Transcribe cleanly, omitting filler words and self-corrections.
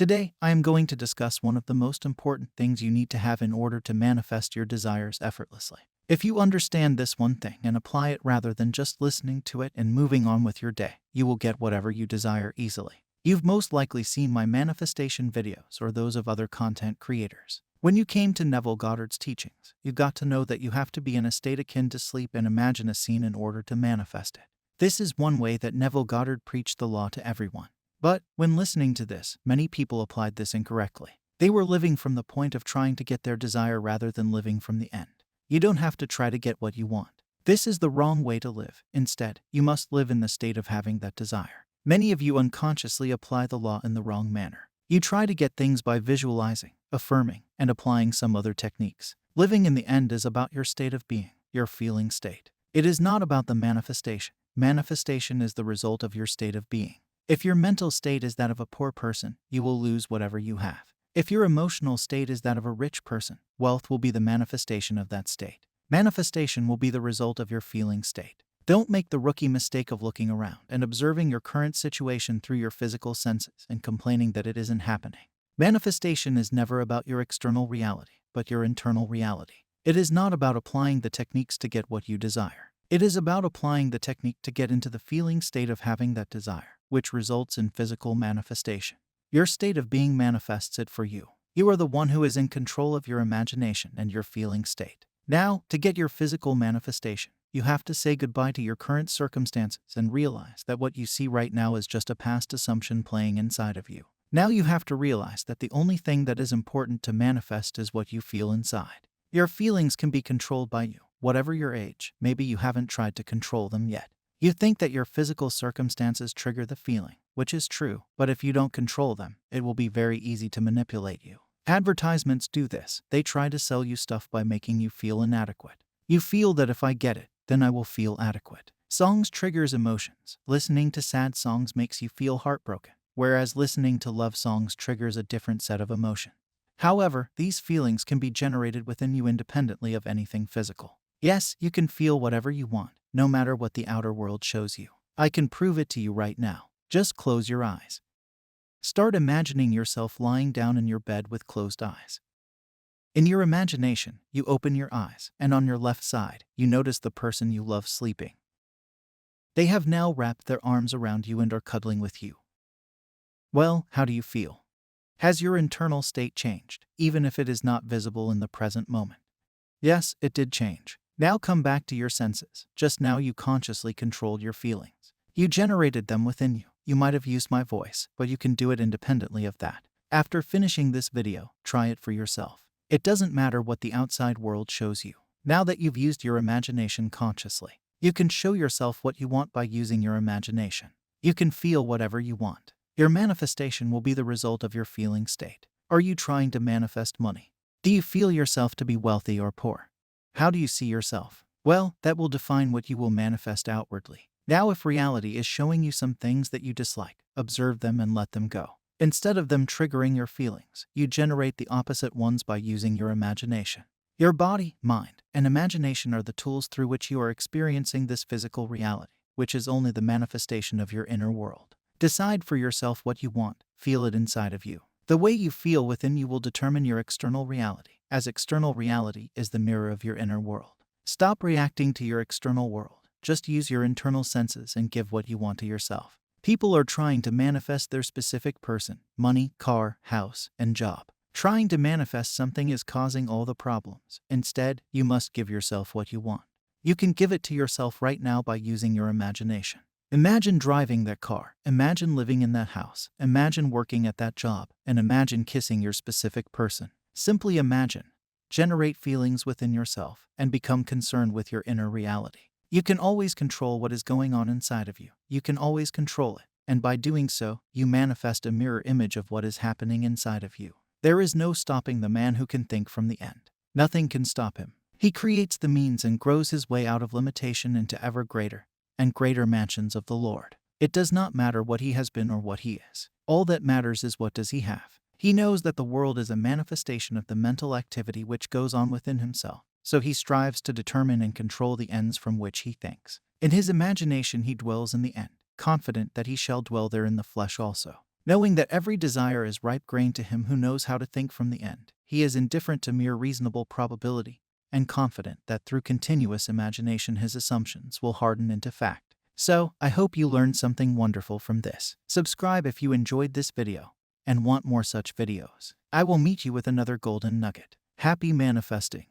Today, I am going to discuss one of the most important things you need to have in order to manifest your desires effortlessly. If you understand this one thing and apply it rather than just listening to it and moving on with your day, you will get whatever you desire easily. You've most likely seen my manifestation videos or those of other content creators. When you came to Neville Goddard's teachings, you got to know that you have to be in a state akin to sleep and imagine a scene in order to manifest it. This is one way that Neville Goddard preached the law to everyone. But when listening to this, many people applied this incorrectly. They were living from the point of trying to get their desire rather than living from the end. You don't have to try to get what you want. This is the wrong way to live. Instead, you must live in the state of having that desire. Many of you unconsciously apply the law in the wrong manner. You try to get things by visualizing, affirming, and applying some other techniques. Living in the end is about your state of being, your feeling state. It is not about the manifestation. Manifestation is the result of your state of being. If your mental state is that of a poor person, you will lose whatever you have. If your emotional state is that of a rich person, wealth will be the manifestation of that state. Manifestation will be the result of your feeling state. Don't make the rookie mistake of looking around and observing your current situation through your physical senses and complaining that it isn't happening. Manifestation is never about your external reality, but your internal reality. It is not about applying the techniques to get what you desire. It is about applying the technique to get into the feeling state of having that desire, which results in physical manifestation. Your state of being manifests it for you. You are the one who is in control of your imagination and your feeling state. Now, to get your physical manifestation, you have to say goodbye to your current circumstances and realize that what you see right now is just a past assumption playing inside of you. Now you have to realize that the only thing that is important to manifest is what you feel inside. Your feelings can be controlled by you. Whatever your age, maybe you haven't tried to control them yet. You think that your physical circumstances trigger the feeling, which is true, but if you don't control them, it will be very easy to manipulate you. Advertisements do this. They try to sell you stuff by making you feel inadequate. You feel that if I get it, then I will feel adequate. Songs triggers emotions. Listening to sad songs makes you feel heartbroken, whereas listening to love songs triggers a different set of emotion. However, these feelings can be generated within you independently of anything physical. Yes, you can feel whatever you want, no matter what the outer world shows you. I can prove it to you right now. Just close your eyes. Start imagining yourself lying down in your bed with closed eyes. In your imagination, you open your eyes, and on your left side, you notice the person you love sleeping. They have now wrapped their arms around you and are cuddling with you. Well, how do you feel? Has your internal state changed, even if it is not visible in the present moment? Yes, it did change. Now come back to your senses. Just now you consciously controlled your feelings. You generated them within you. You might have used my voice, but you can do it independently of that. After finishing this video, try it for yourself. It doesn't matter what the outside world shows you. Now that you've used your imagination consciously, you can show yourself what you want by using your imagination. You can feel whatever you want. Your manifestation will be the result of your feeling state. Are you trying to manifest money? Do you feel yourself to be wealthy or poor? How do you see yourself? Well, that will define what you will manifest outwardly. Now, if reality is showing you some things that you dislike, observe them and let them go. Instead of them triggering your feelings, you generate the opposite ones by using your imagination. Your body, mind, and imagination are the tools through which you are experiencing this physical reality, which is only the manifestation of your inner world. Decide for yourself what you want, feel it inside of you. The way you feel within you will determine your external reality, as external reality is the mirror of your inner world. Stop reacting to your external world. Just use your internal senses and give what you want to yourself. People are trying to manifest their specific person, money, car, house, and job. Trying to manifest something is causing all the problems. Instead, you must give yourself what you want. You can give it to yourself right now by using your imagination. Imagine driving that car, imagine living in that house, imagine working at that job, and imagine kissing your specific person. Simply imagine. Generate feelings within yourself and become concerned with your inner reality. You can always control what is going on inside of you. You can always control it, and by doing so, you manifest a mirror image of what is happening inside of you. There is no stopping the man who can think from the end. Nothing can stop him. He creates the means and grows his way out of limitation into ever greater and greater mansions of the Lord. It does not matter what he has been or what he is. All that matters is what does he have. He knows that the world is a manifestation of the mental activity which goes on within himself, so he strives to determine and control the ends from which he thinks. In his imagination he dwells in the end, confident that he shall dwell there in the flesh also. knowing that every desire is ripe grain to him who knows how to think from the end. He is indifferent to mere reasonable probability, and confident that through continuous imagination his assumptions will harden into fact. So, I hope you learned something wonderful from this. Subscribe if you enjoyed this video and want more such videos. I will meet you with another golden nugget. Happy manifesting!